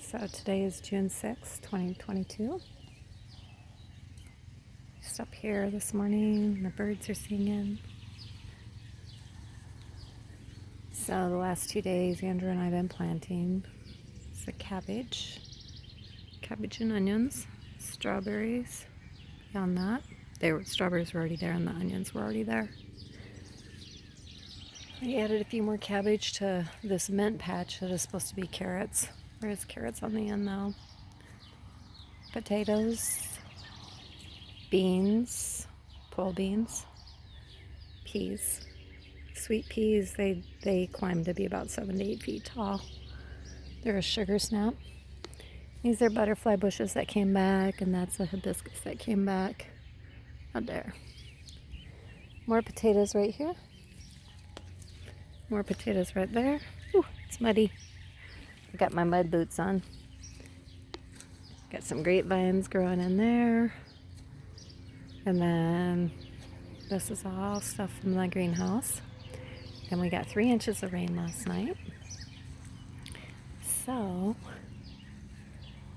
So today is June 6th, 2022. Just up here this morning, the birds are singing. So the last 2 days, Andrew and I have been planting. It's a cabbage and onions, strawberries. Beyond that, strawberries were already there and the onions were already there. I added a few more cabbage to this mint patch that is supposed to be carrots. There's carrots on the end though. Potatoes, beans, pole beans, peas. Sweet peas, they climb to be about 7 to 8 feet tall. They're a sugar snap. These are butterfly bushes that came back, and that's a hibiscus that came back out there. More potatoes right here. More potatoes right there. Ooh, it's muddy. I got my mud boots on. Got some grapevines growing in there. And then this is all stuff from the greenhouse. And we got 3 inches of rain last night. So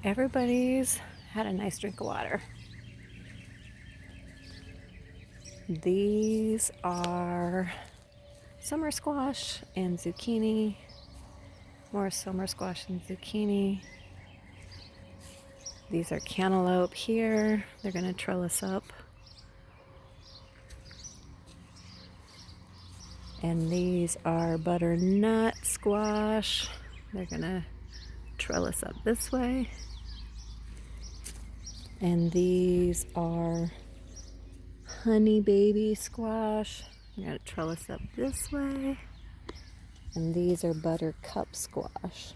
everybody's had a nice drink of water. These are summer squash and zucchini. More summer squash and zucchini. These are cantaloupe here. They're going to trellis up. And these are butternut squash. They're going to trellis up this way. And these are honey baby squash. They're going to trellis up this way. And these are buttercup squash.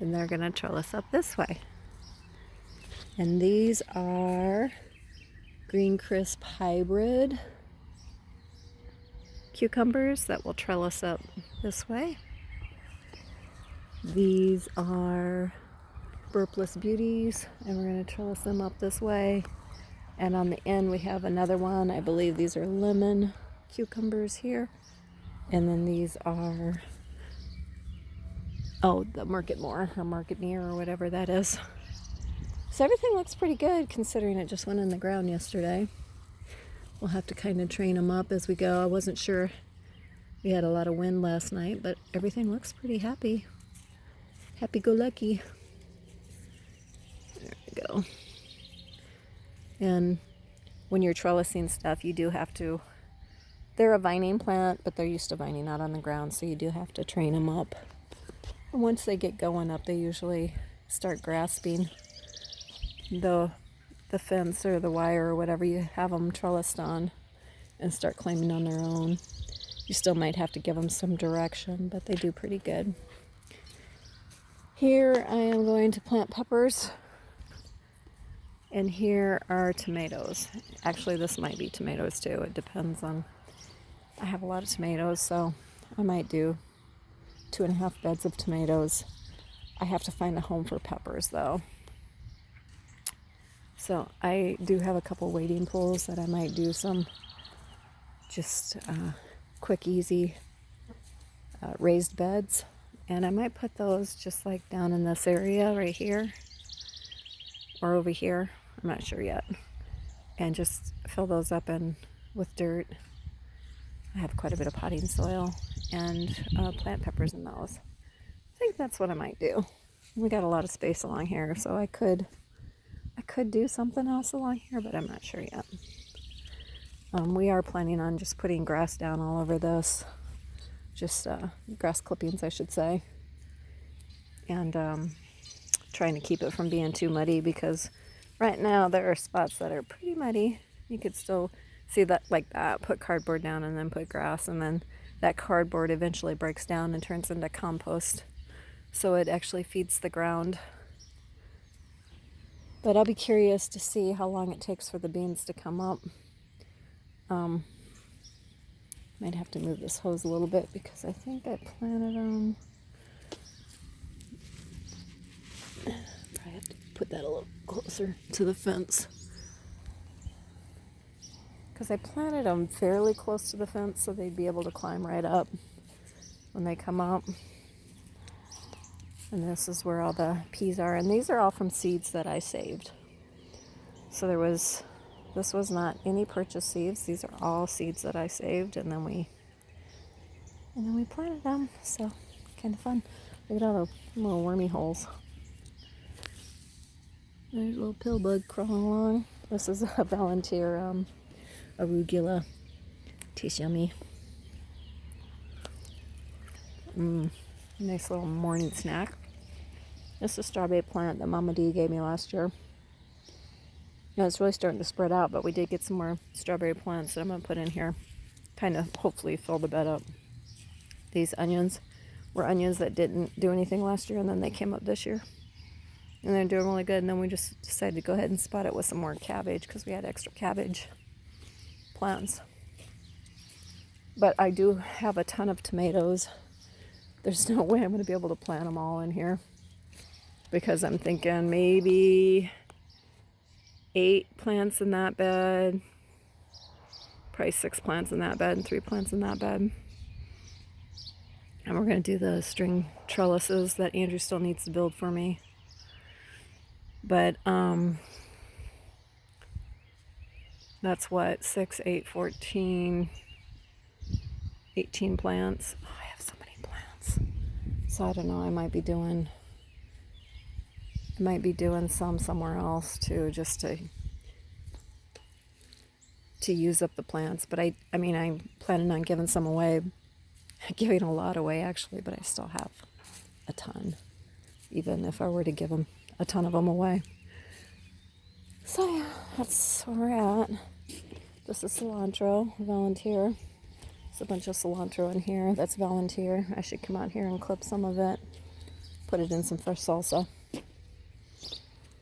And they're going to trellis up this way. And these are Green Crisp hybrid cucumbers that will trellis up this way. These are Burpless Beauties, and we're going to trellis them up this way. And on the end we have another one. I believe these are lemon cucumbers here. And then these are, the Marketmore or Marketmere or whatever that is. So everything looks pretty good considering it just went in the ground yesterday. We'll have to kind of train them up as we go. I wasn't sure. We had a lot of wind last night, but everything looks pretty happy. Happy-go-lucky. There we go. And when you're trellising stuff, you do have to, they're a vining plant, but they're used to vining out on the ground, so you do have to train them up. And once they get going up, they usually start grasping the fence or the wire or whatever you have them trellised on and start climbing on their own. You still might have to give them some direction, but they do pretty good. Here I am going to plant peppers, and here are tomatoes. Actually, this might be tomatoes too. It depends on, I have a lot of tomatoes, so I might do 2.5 beds of tomatoes. I have to find a home for peppers though. So I do have a couple wading pools that I might do some just quick, easy raised beds. And I might put those just like down in this area right here or over here. I'm not sure yet. And just fill those up with dirt. I have quite a bit of potting soil and plant peppers in those. I think that's what I might do. We got a lot of space along here, so I could do something else along here, but I'm not sure yet. We are planning on just putting grass down all over this. Just grass clippings, I should say. And trying to keep it from being too muddy, because right now there are spots that are pretty muddy. You could still see that like that. Put cardboard down and then put grass, and then that cardboard eventually breaks down and turns into compost. So it actually feeds the ground. But I'll be curious to see how long it takes for the beans to come up. Might have to move this hose a little bit because I think I planted them. Probably have to put that a little closer to the fence. Because I planted them fairly close to the fence so they'd be able to climb right up when they come up. And this is where all the peas are. And these are all from seeds that I saved. So this was not any purchased seeds. These are all seeds that I saved, and then we planted them. So kind of fun. Look at all the little wormy holes. There's a little pill bug crawling along. This is a volunteer arugula. Tastes yummy. Nice little morning snack. This is a strawberry plant that Mama D gave me last year. You know, it's really starting to spread out, but we did get some more strawberry plants that I'm going to put in here. Kind of hopefully fill the bed up. These onions were onions that didn't do anything last year, and then they came up this year. And they're doing really good, and then we just decided to go ahead and spot it with some more cabbage because we had extra cabbage plants. But I do have a ton of tomatoes. There's no way I'm going to be able to plant them all in here because I'm thinking maybe 8 plants in that bed, probably 6 plants in that bed and 3 plants in that bed. And we're going to do the string trellises that Andrew still needs to build for me. But that's what, 6, 8, 14, 18 plants. Oh, I have so many plants. So I don't know, I might be doing some somewhere else too, just to use up the plants. But I mean, I'm planning on giving some away, giving a lot away actually, but I still have a ton, even if I were to give them a ton of them away. So yeah, that's where we're at. This is cilantro, volunteer. There's a bunch of cilantro in here. That's volunteer. I should come out here and clip some of it, put it in some fresh salsa.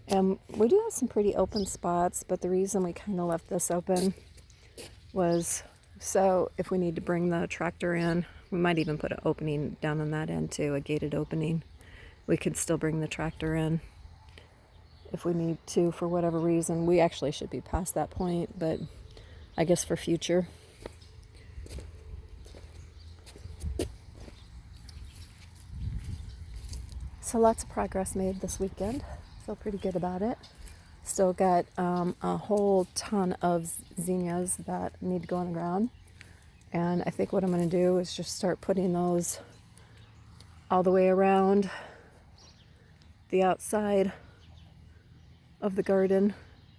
And we do have some pretty open spots, but the reason we kind of left this open was so if we need to bring the tractor in, we might even put an opening down on that end too, a gated opening. We could still bring the tractor in if we need to for whatever reason. We actually should be past that point, but I guess for future. So lots of progress made this weekend. Feel pretty good about it. Still got a whole ton of zinnias that need to go on the ground. And I think what I'm going to do is just start putting those all the way around the outside of the garden,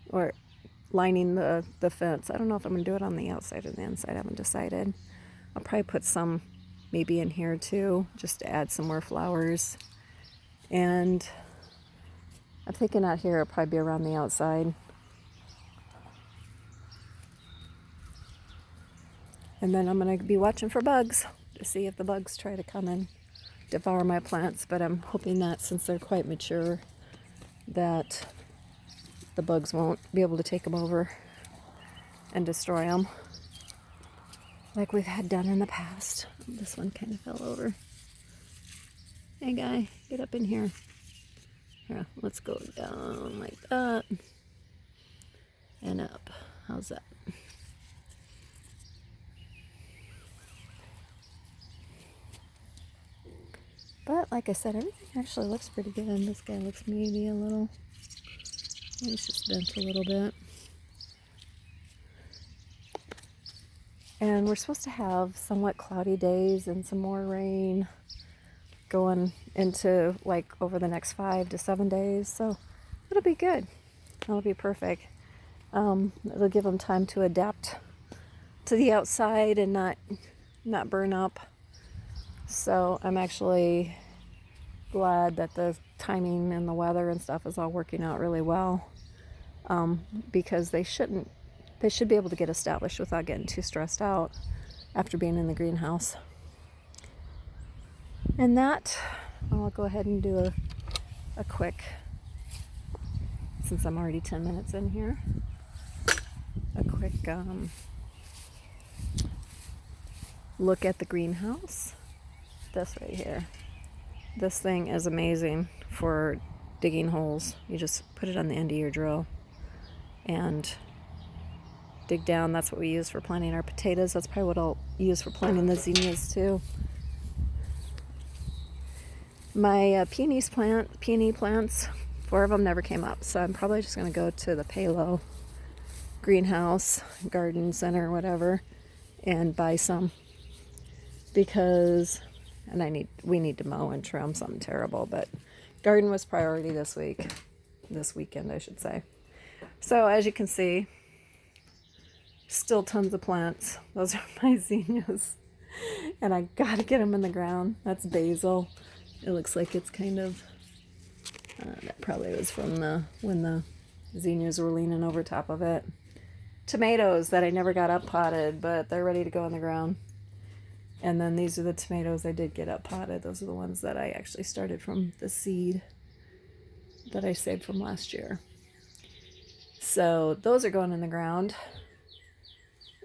or lining the fence. I don't know if I'm going to do it on the outside or the inside. I haven't decided. I'll probably put some maybe in here too, just to add some more flowers. And I'm thinking out here it'll probably be around the outside. And then I'm going to be watching for bugs to see if the bugs try to come and devour my plants. But I'm hoping that since they're quite mature, that the bugs won't be able to take them over and destroy them like we've had done in the past. This one kind of fell over. Hey guy, get up in here. Here, let's go down like that and up. How's that? But like I said, everything actually looks pretty good. And this guy looks maybe a little, he's just bent a little bit. And we're supposed to have somewhat cloudy days and some more rain going into like over the next 5 to 7 days. So it'll be good. It'll be perfect. It'll give them time to adapt to the outside and not burn up. So I'm actually glad that the timing and the weather and stuff is all working out really well, because they should be able to get established without getting too stressed out after being in the greenhouse. And that, I'll go ahead and do a quick, since I'm already 10 minutes in here, a quick look at the greenhouse. This right here. This thing is amazing for digging holes. You just put it on the end of your drill and dig down. That's what we use for planting our potatoes. That's probably what I'll use for planting the zinnias too. My peony plants, 4 of them never came up. So I'm probably just going to go to the Palo greenhouse, garden center, whatever, and buy some. Because, and we need to mow and trim something terrible, but garden was priority this weekend, I should say. So as you can see, still tons of plants. Those are my zinnias. And I gotta get them in the ground. That's basil. It looks like it's kind of, that probably was from when the zinnias were leaning over top of it. Tomatoes that I never got up potted, but they're ready to go in the ground. And then these are the tomatoes I did get up potted. Those are the ones that I actually started from the seed that I saved from last year. So those are going in the ground.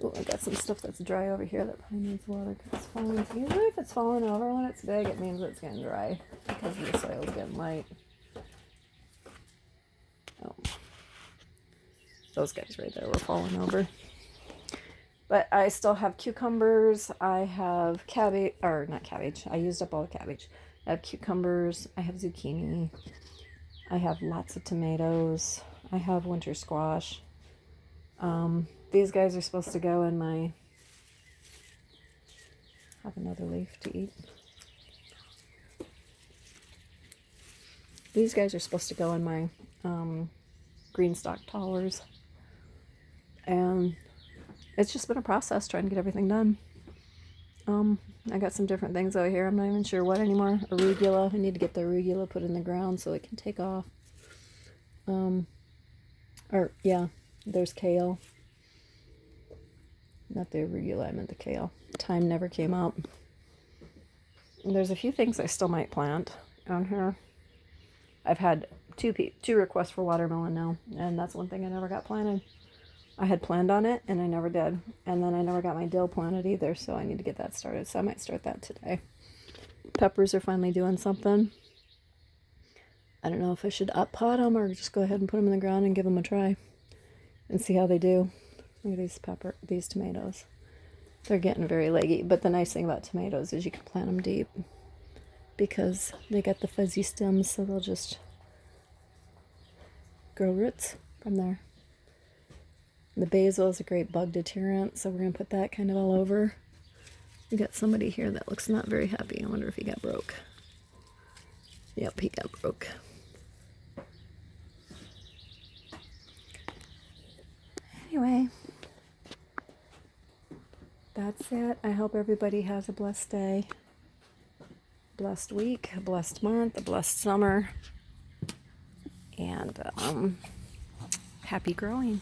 Oh, I got some stuff that's dry over here that probably needs water because it's falling. Usually if it's falling over when it's big, it means it's getting dry because the soil's getting light. Oh, those guys right there were falling over. But I still have cucumbers. I have cabbage, or not cabbage. I used up all the cabbage. I have cucumbers. I have zucchini. I have lots of tomatoes. I have winter squash. These guys are supposed to go in my... Have another leaf to eat. These guys are supposed to go in my green stock tallers. And it's just been a process trying to get everything done. I got some different things over here. I'm not even sure what anymore. Arugula. I need to get the arugula put in the ground so it can take off. There's kale. Not the arugula, I meant the kale. Thyme never came up. And there's a few things I still might plant on here. I've had two requests for watermelon now, and that's one thing I never got planted. I had planned on it, and I never did. And then I never got my dill planted either, so I need to get that started. So I might start that today. Peppers are finally doing something. I don't know if I should up pot them or just go ahead and put them in the ground and give them a try and see how they do. Look at these tomatoes. They're getting very leggy, but the nice thing about tomatoes is you can plant them deep because they got the fuzzy stems, so they'll just grow roots from there. The basil is a great bug deterrent, so we're going to put that kind of all over. We got somebody here that looks not very happy. I wonder if he got broke. Yep, he got broke. Anyway, that's it. I hope everybody has a blessed day, blessed week, a blessed month, a blessed summer, and happy growing.